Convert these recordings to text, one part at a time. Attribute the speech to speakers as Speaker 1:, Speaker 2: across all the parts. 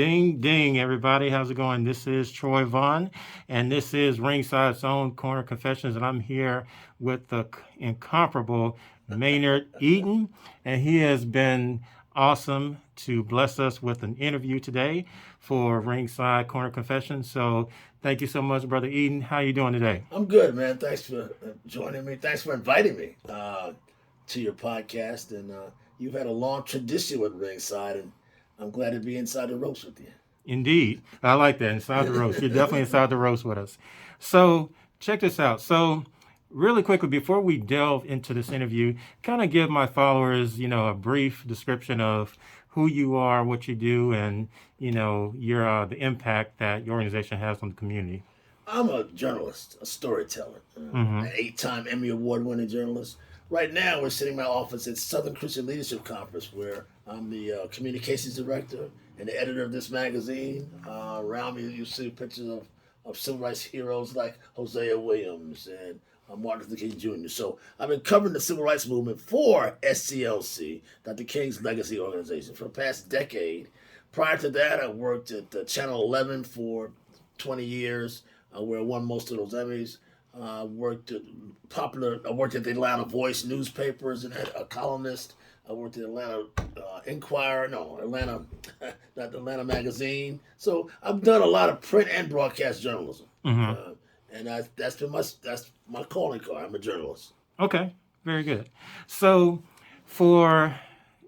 Speaker 1: Ding, ding, everybody. How's it going? This is Troy Vaughn, and this is Ringside's Own Corner Confessions, and I'm here with the incomparable Maynard Eaton, and he has been awesome to bless us with an interview today for Ringside Corner Confessions. So thank you so much, Brother Eaton. How you doing today?
Speaker 2: I'm good, man. Thanks for joining me. Thanks for inviting me to your podcast. And you've had a long tradition with Ringside, and I'm glad to be inside the ropes with
Speaker 1: Indeed. I like that. Inside the roast. You're definitely
Speaker 2: you.
Speaker 1: inside the roast with us. So check this out. So really quickly, before we delve into this interview, kind of give my followers, a brief description of who you are, what you do, and, your the impact that your organization has on the community.
Speaker 2: I'm a journalist, a storyteller,
Speaker 1: Mm-hmm.
Speaker 2: an 8-time Emmy Award winning journalist. Right now, we're sitting in my office at Southern Christian Leadership Conference, where I'm the communications director and the editor of this magazine. Around me, you see pictures of civil rights heroes like Hosea Williams and Martin Luther King Jr. So I've been covering the civil rights movement for SCLC, Dr. King's Legacy Organization, for the past decade. Prior to that, I worked at Channel 11 for 20 years, where I won most of those Emmys. I worked at the Atlanta Voice newspapers and a columnist. I worked at Atlanta Inquirer, no, Atlanta, not the Atlanta Magazine. So I've done a lot of print and broadcast journalism,
Speaker 1: Mm-hmm.
Speaker 2: uh, and that's my calling card. I'm a journalist.
Speaker 1: Okay. Very good. So for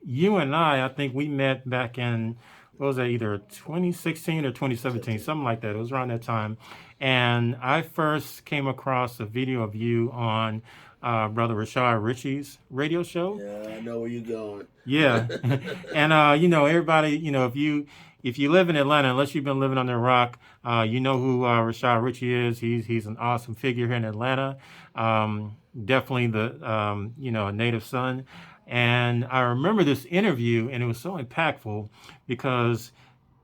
Speaker 1: you and I think we met back in, what was that, either 2016 or 2017,
Speaker 2: 17.
Speaker 1: something like that. It was around that time. And I first came across a video of you on Brother Rashad Ritchie's radio show.
Speaker 2: Yeah, I know where you're going.
Speaker 1: Yeah. And, everybody, if you live in Atlanta, unless you've been living under a rock, you know who Rashad Ritchie is. He's an awesome figure here in Atlanta. Definitely a native son. And I remember this interview, and it was so impactful because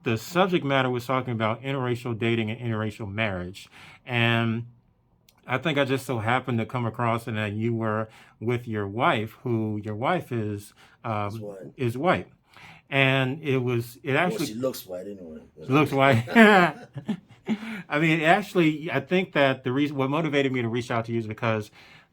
Speaker 1: the subject matter was talking about interracial dating and interracial marriage. And I think I just so happened to come across it that you were with your wife, who your wife
Speaker 2: That's why.
Speaker 1: is white, and it
Speaker 2: Well,
Speaker 1: actually
Speaker 2: she looks white anyway.
Speaker 1: looks white. I mean, actually, I think that the reason what motivated me to reach out to you is because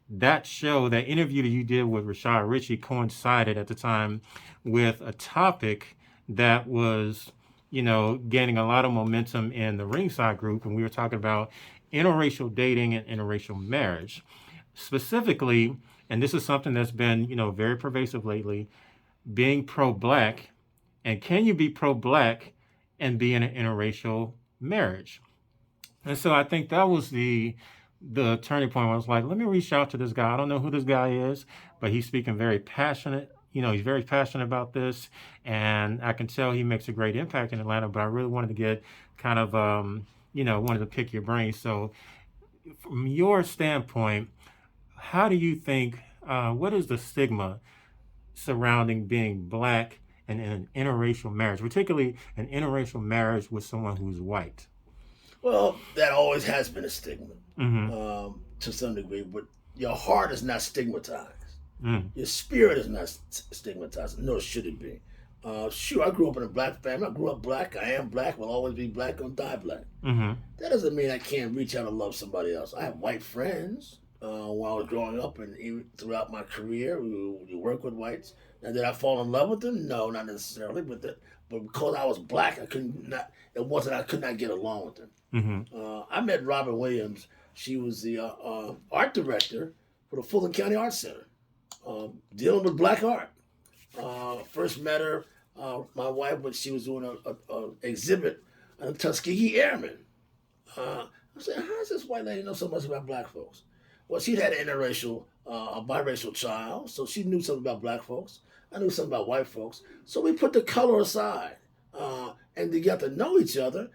Speaker 1: that interview that you did with Rashad Ritchie coincided at the time with a topic that was, gaining a lot of momentum in the Ringside group, and we were talking about interracial dating and interracial marriage. Specifically, and this is something that's been, very pervasive lately, being pro-black, and can you be pro-black and be in an interracial marriage? And so I think that was the turning point where I was like, let me reach out to this guy. I don't know who this guy is, but he's speaking very passionate. He's very passionate about this, and I can tell he makes a great impact in Atlanta. But I really wanted to get kind of, wanted to pick your brain. So, from your standpoint, how do you think? What is the stigma surrounding being black and in an interracial marriage, particularly an interracial marriage with someone who's white?
Speaker 2: Well, that always has been a stigma
Speaker 1: Mm-hmm.
Speaker 2: to some degree, but your heart is not stigmatized.
Speaker 1: Mm.
Speaker 2: Your spirit is not stigmatized, nor should it be. Sure, I grew up in a black family. I grew up black. I am black. Will always be black. Gonna die black.
Speaker 1: Mm-hmm.
Speaker 2: That doesn't mean I can't reach out and love somebody else. I have white friends while I was growing up, and even throughout my career, we work with whites. And did I fall in love with them? No, not necessarily. But because I was black, I couldn't not. It wasn't I could not get along with them.
Speaker 1: Mm-hmm.
Speaker 2: I met Robin Williams. She was the art director for the Fulton County Arts Center, dealing with black art. First met her, my wife, when she was doing a exhibit on the Tuskegee Airmen. I said, how does this white lady know so much about black folks? Well, she'd had an interracial, a biracial child, so she knew something about black folks. I knew something about white folks. So we put the color aside, and they got to know each other.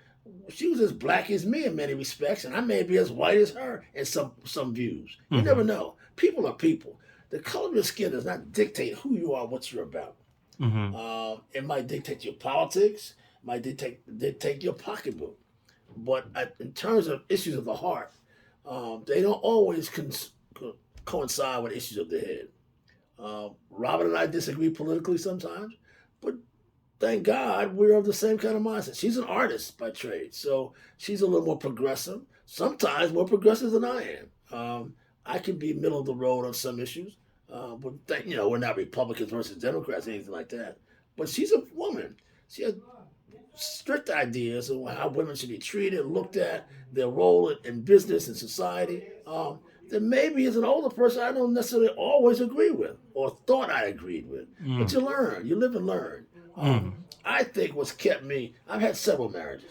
Speaker 2: She was as black as me in many respects, and I may be as white as her in some views. You
Speaker 1: Mm-hmm.
Speaker 2: never know. People are people. The color of your skin does not dictate who you are, what you're about.
Speaker 1: Mm-hmm.
Speaker 2: It might dictate your politics, might dictate your pocketbook. But in terms of issues of the heart, they don't always coincide with issues of the head. Robin and I disagree politically sometimes, but thank God we're of the same kind of mindset. She's an artist by trade, so she's a little more progressive. Sometimes more progressive than I am. I can be middle of the road on some issues, but we're not Republicans versus Democrats, anything like that. But she's a woman. She has strict ideas of how women should be treated, looked at, their role in business and society. That maybe as an older person I don't necessarily always agree with or thought I agreed with. But
Speaker 1: Mm.
Speaker 2: you learn, you live and learn.
Speaker 1: Mm.
Speaker 2: I think what's kept me, I've had several marriages.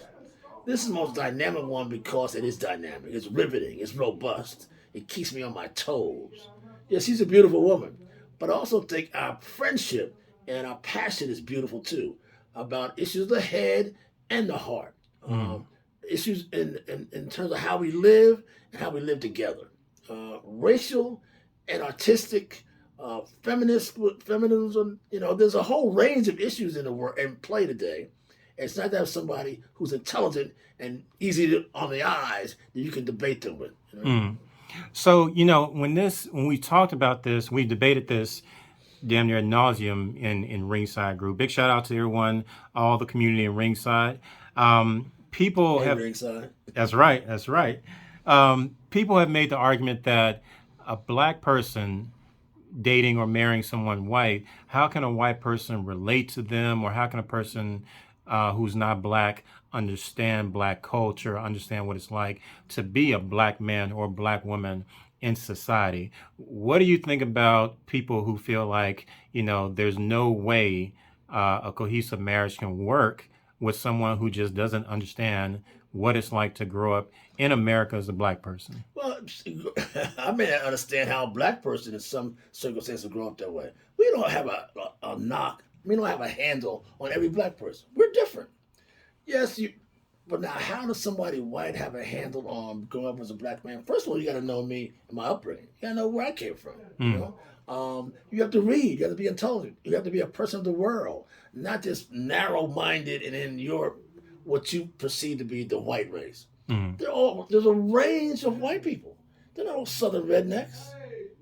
Speaker 2: This is the most dynamic one because it is dynamic. It's riveting. It's robust. It keeps me on my toes. Yeah, she's a beautiful woman. But I also think our friendship and our passion is beautiful too about issues of the head and the heart.
Speaker 1: Mm.
Speaker 2: Issues in terms of how we live and how we live together. Racial and artistic, feminism. There's a whole range of issues in the world in play today. It's not to have somebody who's intelligent and easy on the eyes that you can debate them with.
Speaker 1: Mm. So, when we talked about this, we debated this damn near ad nauseum in Ringside Group. Big shout out to everyone, all the community in Ringside. People
Speaker 2: Hey,
Speaker 1: have,
Speaker 2: ringside.
Speaker 1: that's right, that's right. People have made the argument that a black person dating or marrying someone white, how can a white person relate to them, or how can a person who's not black understand black culture, understand what it's like to be a black man or black woman in society? What do you think about people who feel like, there's no way a cohesive marriage can work with someone who just doesn't understand what it's like to grow up in America as a black person?
Speaker 2: Well, I may not understand how a black person in some circumstances grow up that way. We don't have a knock. We don't have a handle on every black person. We're different. Yes, but now how does somebody white have a handle on growing up as a black man? First of all, you got to know me and my upbringing. You got to know where I came from.
Speaker 1: Mm.
Speaker 2: You have to read. You have to be intelligent. You have to be a person of the world, not just narrow-minded and in what you perceive to be the white race.
Speaker 1: Mm.
Speaker 2: There's a range of white people. They're not all Southern rednecks.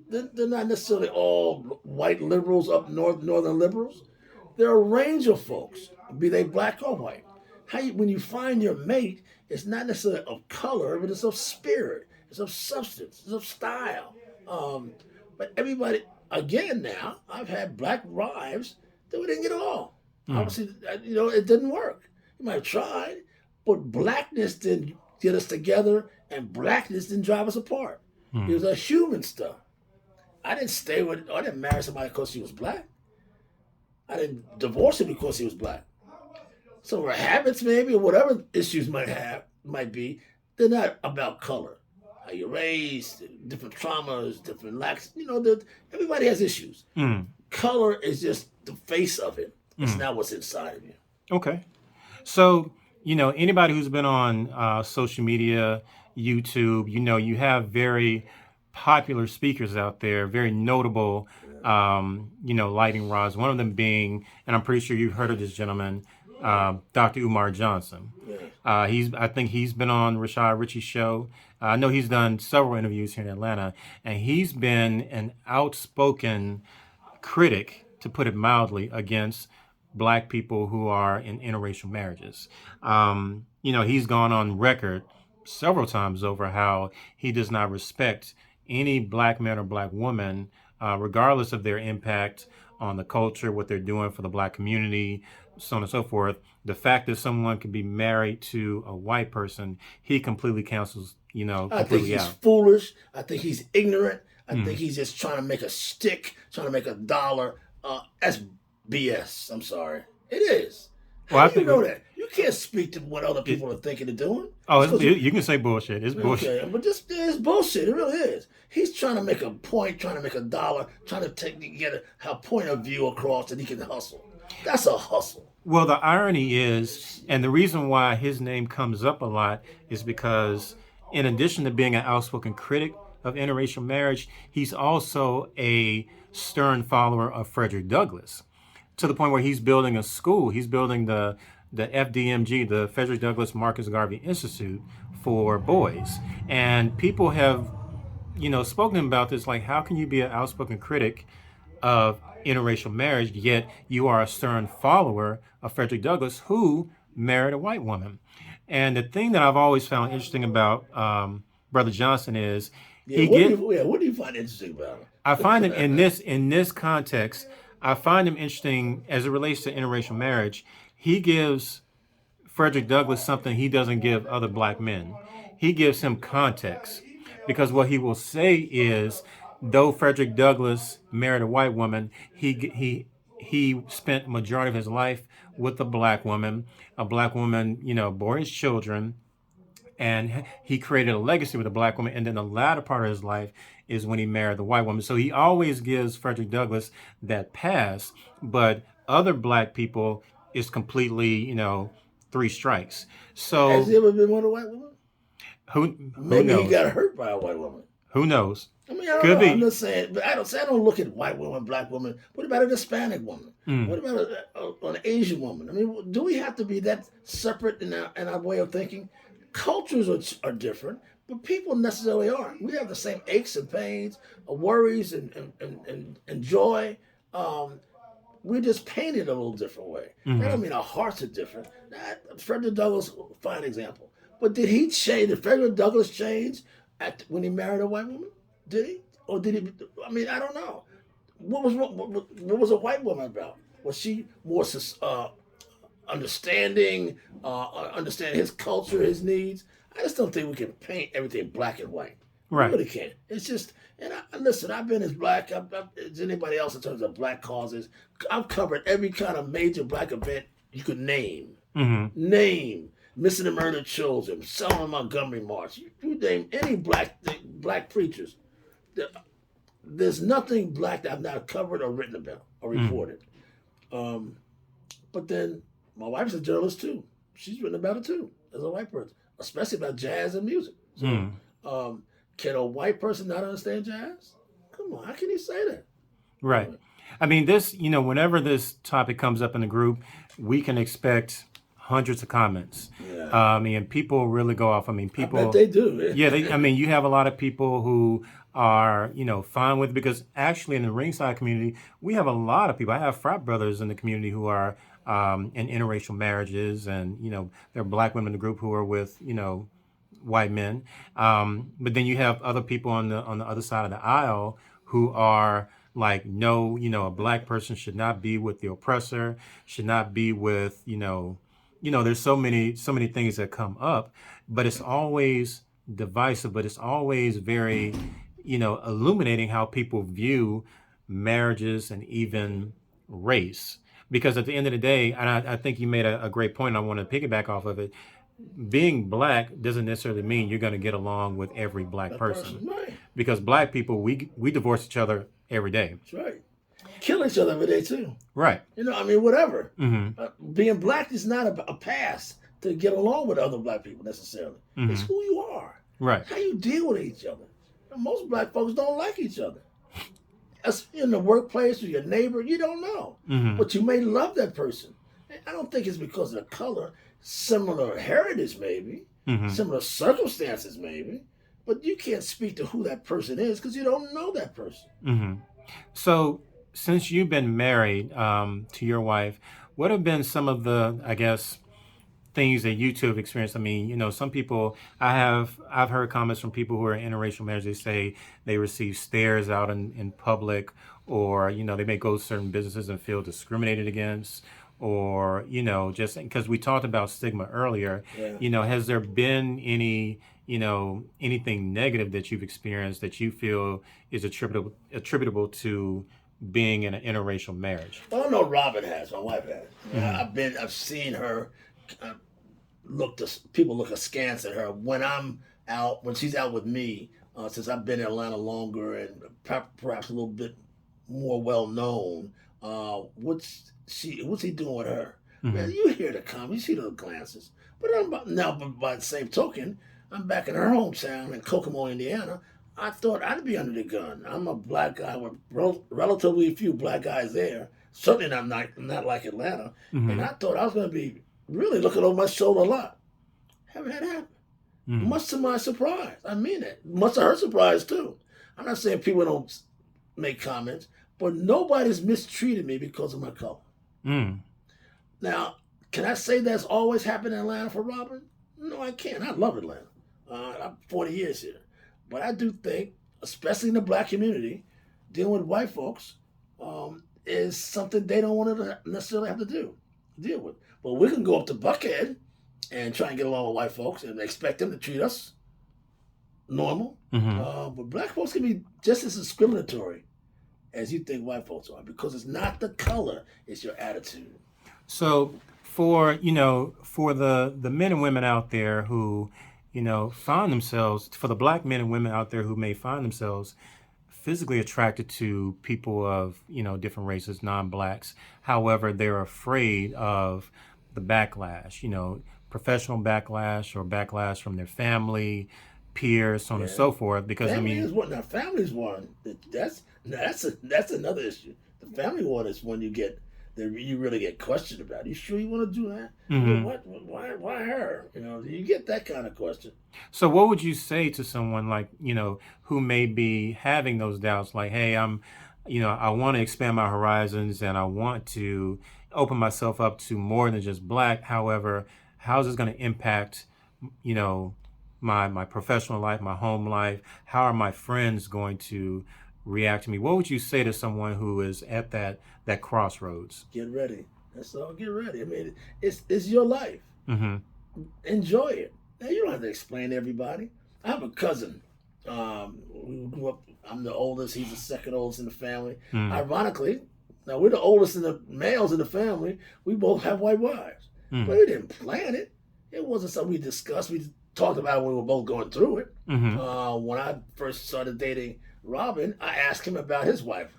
Speaker 2: They're not necessarily all white liberals up north, Northern liberals. There are a range of folks, be they black or white. When you find your mate, it's not necessarily of color, but it's of spirit, it's of substance, it's of style. But everybody, again, now I've had black wives that we didn't get along.
Speaker 1: Mm.
Speaker 2: Obviously, it didn't work. You might have tried, but blackness didn't get us together, and blackness didn't drive us apart.
Speaker 1: Mm.
Speaker 2: It was a human stuff. I didn't marry somebody because she was black. I didn't divorce her because he was black. So her habits, maybe, or whatever issues might be, they're not about color. How you're raised, different traumas, different lacks. Everybody has issues.
Speaker 1: Mm.
Speaker 2: Color is just the face of it. It's
Speaker 1: Mm.
Speaker 2: not what's inside of you.
Speaker 1: Okay. So, anybody who's been on social media, YouTube, you have very popular speakers out there, very notable, lighting rods. One of them being, and I'm pretty sure you've heard of this gentleman, Dr. Umar Johnson.
Speaker 2: Yeah.
Speaker 1: I think he's been on Rashad Ritchie's show. I know he's done several interviews here in Atlanta, and he's been an outspoken critic, to put it mildly, against black people who are in interracial marriages. He's gone on record several times over how he does not respect any black man or black woman, regardless of their impact on the culture, what they're doing for the black community, so on and so forth. The fact that someone can be married to a white person, he completely cancels,
Speaker 2: I think
Speaker 1: completely
Speaker 2: he's
Speaker 1: out.
Speaker 2: foolish. I think he's ignorant. I
Speaker 1: Mm.
Speaker 2: think he's just trying to make a stick, trying to make a dollar. That's BS. I'm sorry. It is.
Speaker 1: Well,
Speaker 2: How
Speaker 1: I
Speaker 2: do you
Speaker 1: think
Speaker 2: know that? You can't speak to what other
Speaker 1: it,
Speaker 2: people are thinking and doing.
Speaker 1: oh,
Speaker 2: It's 'cause you,
Speaker 1: you can say bullshit. It's bullshit.
Speaker 2: okay, but it's bullshit. It really is. He's trying to make a point, trying to make a dollar, trying to get a point of view across that he can hustle. That's a hustle.
Speaker 1: Well, the irony is, and the reason why his name comes up a lot is because, in addition to being an outspoken critic of interracial marriage, he's also a stern follower of Frederick Douglass, to the point where he's building a school. He's building the FDMG, the Frederick Douglass Marcus Garvey Institute, for boys. And people have, spoken about this, like, how can you be an outspoken critic of interracial marriage, yet you are a stern follower of Frederick Douglass, who married a white woman. And the thing that I've always found interesting about Brother Johnson is
Speaker 2: Yeah, what do you find interesting about
Speaker 1: I find him
Speaker 2: it?
Speaker 1: in this context, I find him interesting as it relates to interracial marriage. He gives Frederick Douglass something he doesn't give other black men. He gives him context because what he will say is, though Frederick Douglass married a white woman, he spent the majority of his life with a black woman. A black woman, bore his children, and he created a legacy with a black woman. And then the latter part of his life is when he married the white woman. So he always gives Frederick Douglass that pass, but other black people is completely, three strikes.
Speaker 2: Has
Speaker 1: So
Speaker 2: he ever been with a white woman?
Speaker 1: who
Speaker 2: Maybe he
Speaker 1: knows?
Speaker 2: got hurt by a white woman.
Speaker 1: Who knows?
Speaker 2: I mean, I don't
Speaker 1: Could
Speaker 2: know. I'm
Speaker 1: be.
Speaker 2: just saying. But I don't look at white women, black women. What about an Hispanic woman?
Speaker 1: Mm,
Speaker 2: What about an Asian woman? I mean, do we have to be that separate in our way of thinking? Cultures are different, but people necessarily aren't. We have the same aches and pains, worries and joy. Um, we're just painted a little different way. That don't
Speaker 1: hmm
Speaker 2: mean our hearts are different. Frederick Douglass, fine example. But did he change? Did Frederick Douglass change when he married a white woman? Did he? Or did he? I mean, I don't know. What was a white woman about? Was she more understanding, understanding his culture, his needs? I just don't think we can paint everything black and white. We
Speaker 1: Right.
Speaker 2: really can't. It's just, listen, I've been as black as anybody else in terms of black causes. I've covered every kind of major black event you could name.
Speaker 1: hmm
Speaker 2: Name missing and murdered children, Selma Montgomery March. You name any black preachers. There's nothing black that I've not covered or written about or
Speaker 1: mm
Speaker 2: reported. Um, but then my wife's a journalist too. She's written about it too as a white person, especially about jazz and music. So,
Speaker 1: mm
Speaker 2: um, can a white person not understand jazz? Come on, how can you say that?
Speaker 1: Right. I mean, this, whenever this topic comes up in the group, we can expect hundreds of comments.
Speaker 2: Yeah,
Speaker 1: I mean, people really go off. I mean,
Speaker 2: I bet
Speaker 1: people,
Speaker 2: they do.
Speaker 1: yeah, I mean, you have a lot of people who are, fine with it because actually in the ringside community, we have a lot of people. I have frat brothers in the community who are in interracial marriages, and, there are black women in the group who are with, white men. But then you have other people on the other side of the aisle who are like, no, a black person should not be with the oppressor, should not be with, there's so many things that come up, but it's always divisive, but it's always very, illuminating how people view marriages and even race. Because at the end of the day, and I think you made a great point, I want to piggyback off of it. Being black doesn't necessarily mean you're going to get along with every black
Speaker 2: That
Speaker 1: person.
Speaker 2: person, right?
Speaker 1: Because black people, we divorce each other every day.
Speaker 2: That's right. Kill each other every day too.
Speaker 1: Right.
Speaker 2: I mean, whatever.
Speaker 1: hmm
Speaker 2: Being black is not a pass to get along with other black people necessarily. It's
Speaker 1: hmm
Speaker 2: who you are,
Speaker 1: Right.
Speaker 2: how you deal with each other. And most black folks don't like each other. As in the workplace or your neighbor, you don't know,
Speaker 1: hmm
Speaker 2: but you may love that person. I don't think it's because of the color. Similar heritage, maybe.
Speaker 1: hmm
Speaker 2: Similar circumstances, maybe. But you can't speak to who that person is because you don't know that person.
Speaker 1: hmm So, since you've been married to your wife, what have been some of the, I guess, things that you two have experienced? I mean, some people, I've heard comments from people who are in interracial marriage. They say they receive stares out in public, or they may go to certain businesses and feel discriminated against, or just because we talked about stigma earlier.
Speaker 2: Yeah.
Speaker 1: Has there been any anything negative that you've experienced that you feel is attributable to being in an interracial marriage?
Speaker 2: Well, I know Robin has. My wife has.
Speaker 1: hmm
Speaker 2: I've seen her. Uh, People look askance at her when I'm out, when she's out with me. Since I've been in Atlanta longer and perhaps a little bit more well known. What's he doing with her? Man,
Speaker 1: hmm
Speaker 2: you hear the comments, you see the glances. But by the same token, I'm back in her hometown in Kokomo, Indiana. I thought I'd be under the gun. I'm a black guy with relatively few black guys there. Certainly not like Atlanta. And
Speaker 1: hmm
Speaker 2: I thought I was going to be really looking over my shoulder a lot. Haven't had it happen.
Speaker 1: hmm
Speaker 2: Much to my surprise. I mean it. Much to her surprise, too. I'm not saying people don't make comments, but nobody's mistreated me because of my color.
Speaker 1: Mm.
Speaker 2: Now, can I say that's always happened in Atlanta for Robin? No, I can't. I love Atlanta. I'm 40 years here. But I do think, especially in the black community, dealing with white folks is something they don't want to necessarily have to deal with. But we can go up to Buckhead and try and get along with white folks and expect them to treat us normal. But black folks can be just as discriminatory as you think white folks are, because it's not the color, it's your attitude.
Speaker 1: So for the men and women out there who find themselves, for the black men and women out there who may find themselves physically attracted to people of different races, non-blacks, however they're afraid of the backlash, professional backlash or backlash from their family, peers, so on and so forth, because
Speaker 2: family is one. Now, family's one. That's another issue. The family one is when you really get questioned about. You sure you want to do that? What? Why her? You get that kind of question.
Speaker 1: So, what would you say to someone like who may be having those doubts? Like, hey, I want to expand my horizons and I want to open myself up to more than just black. However, how is this going to impact, my professional life, my home life? How are my friends going to react to me? What would you say to someone who is at that crossroads?
Speaker 2: Get ready. That's all. Get ready. I mean, it's your life. Enjoy it. Now, you don't have to explain to everybody. I have a cousin. We grew up. I'm the oldest. He's the second oldest in the family. Ironically, now we're the oldest in the males in the family. We both have white wives, but we didn't plan it. It wasn't something we discussed. We talked about it when we were both going through it. When I first started dating Robin, I asked him about his wife.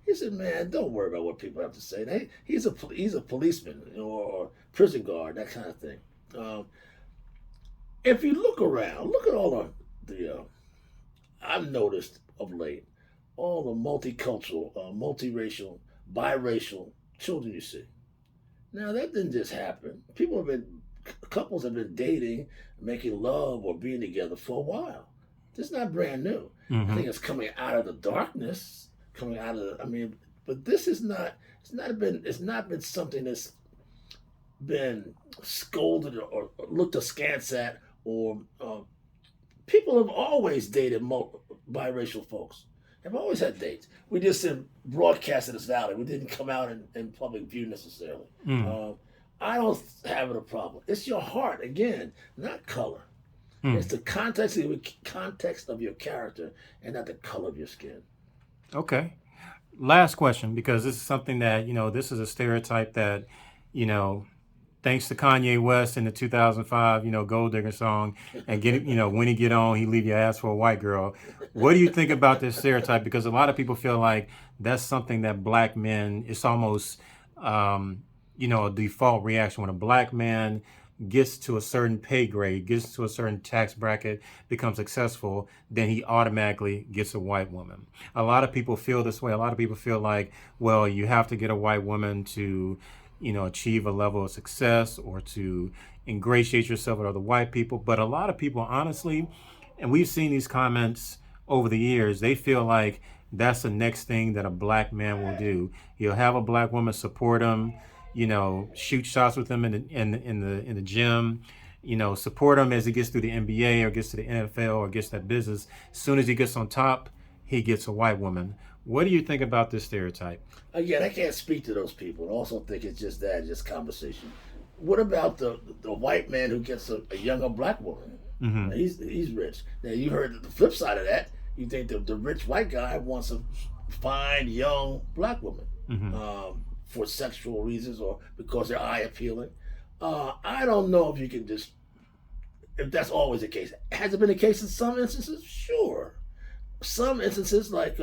Speaker 2: He said, "Man, don't worry about what people have to say. He's a policeman or prison guard, that kind of thing." If you look around, look at all the I've noticed of late, all the multicultural, multiracial, biracial children you see. Now, that didn't just happen. Couples have been dating, making love, or being together for a while. This is not brand new. I think it's coming out of the darkness, but this is not. It's not been something that's been scolded or looked askance at, or people have always dated biracial folks. Have always had dates. We just didn't broadcast it as valid. We didn't come out in public view necessarily. I don't have a problem. It's your heart, again, not color. It's the context of your character and not the color of your skin.
Speaker 1: Okay. Last question, because this is something that, this is a stereotype that, thanks to Kanye West in the 2005, Gold Digger song, and when he get on, he leave your ass for a white girl. What do you think about this stereotype? Because a lot of people feel like that's something that black men, it's almost, a default reaction. When a black man gets to a certain pay grade, gets to a certain tax bracket, becomes successful, then he automatically gets a white woman. A lot of people feel this way. A lot of people feel like, well, you have to get a white woman to, achieve a level of success or to ingratiate yourself with other white people. But a lot of people, honestly, and we've seen these comments over the years, they feel like that's the next thing that a black man will do. He'll have a black woman support him, shoot shots with him in the gym, support him as he gets through the NBA or gets to the NFL or gets that business. As soon as he gets on top, he gets a white woman. What do you think about this stereotype?
Speaker 2: Again, I can't speak to those people. I also think it's just conversation. What about the white man who gets a younger black woman? He's rich. Now, you heard the flip side of that. You think the rich white guy wants a fine young black woman. For sexual reasons or because they're eye appealing. I don't know if you can if that's always the case. Has it been the case in some instances? Sure. Some instances, like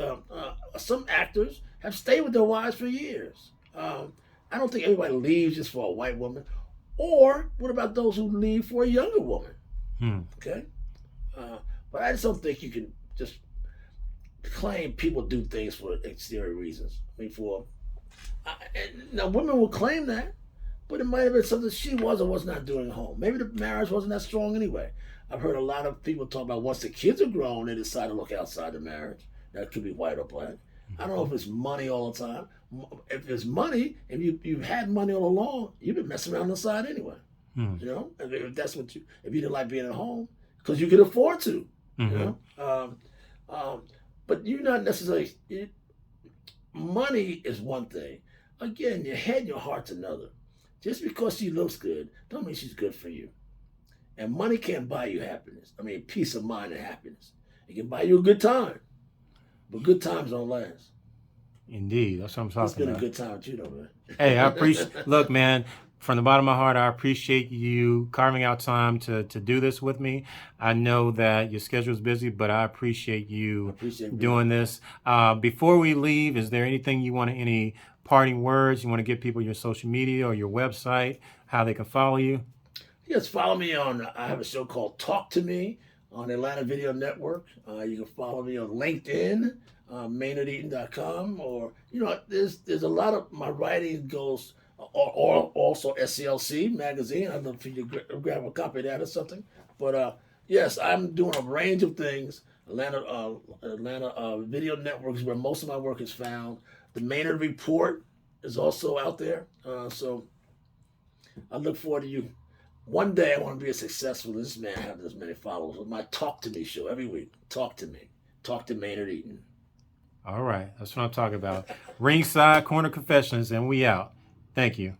Speaker 2: some actors, have stayed with their wives for years. I don't think everybody leaves just for a white woman. Or what about those who leave for a younger woman? Okay? But I just don't think you can just claim people do things for exterior reasons. Now, women will claim that, but it might have been something she was or was not doing at home. Maybe the marriage wasn't that strong anyway. I've heard a lot of people talk about once the kids are grown, they decide to look outside the marriage. That could be white or black. I don't know if it's money all the time. If it's money and you've had money all along, you've been messing around on the side anyway.
Speaker 1: Hmm.
Speaker 2: You know, if that's what if you didn't like being at home, because you can afford to. You
Speaker 1: Mm-hmm.
Speaker 2: know, but you're not necessarily. Money is one thing. Again, your head and your heart's another. Just because she looks good, don't mean she's good for you. And money can't buy you happiness. I mean, peace of mind and happiness. It can buy you a good time, but good times don't last.
Speaker 1: Indeed, that's what I'm
Speaker 2: It's
Speaker 1: talking
Speaker 2: been a
Speaker 1: about.
Speaker 2: good time with you, though, man.
Speaker 1: Hey, I appreciate. Look, man, from the bottom of my heart, I appreciate you carving out time to do this with me. I know that your schedule is busy, but I appreciate
Speaker 2: I
Speaker 1: you
Speaker 2: appreciate being
Speaker 1: doing
Speaker 2: here.
Speaker 1: this. Before we leave, is there anything you want to, any parting words you want to give people your social media or your website, how they can follow you?
Speaker 2: Yes, follow me on. I have a show called Talk to Me on the Atlanta Video Network. You can follow me on LinkedIn, MaynardEaton.com, or there's a lot of my writing goes, or also SCLC magazine. I'd love for you to grab a copy of that or something. But yes, I'm doing a range of things. Atlanta Video Network is where most of my work is found. The Maynard Report is also out there. So I look forward to you. One day I want to be as successful as this man, have this many followers with my Talk to Me show every week. Talk to me. Talk to Maynard Eaton.
Speaker 1: All right, that's what I'm talking about. Ringside Corner Confessions, and we out. Thank you.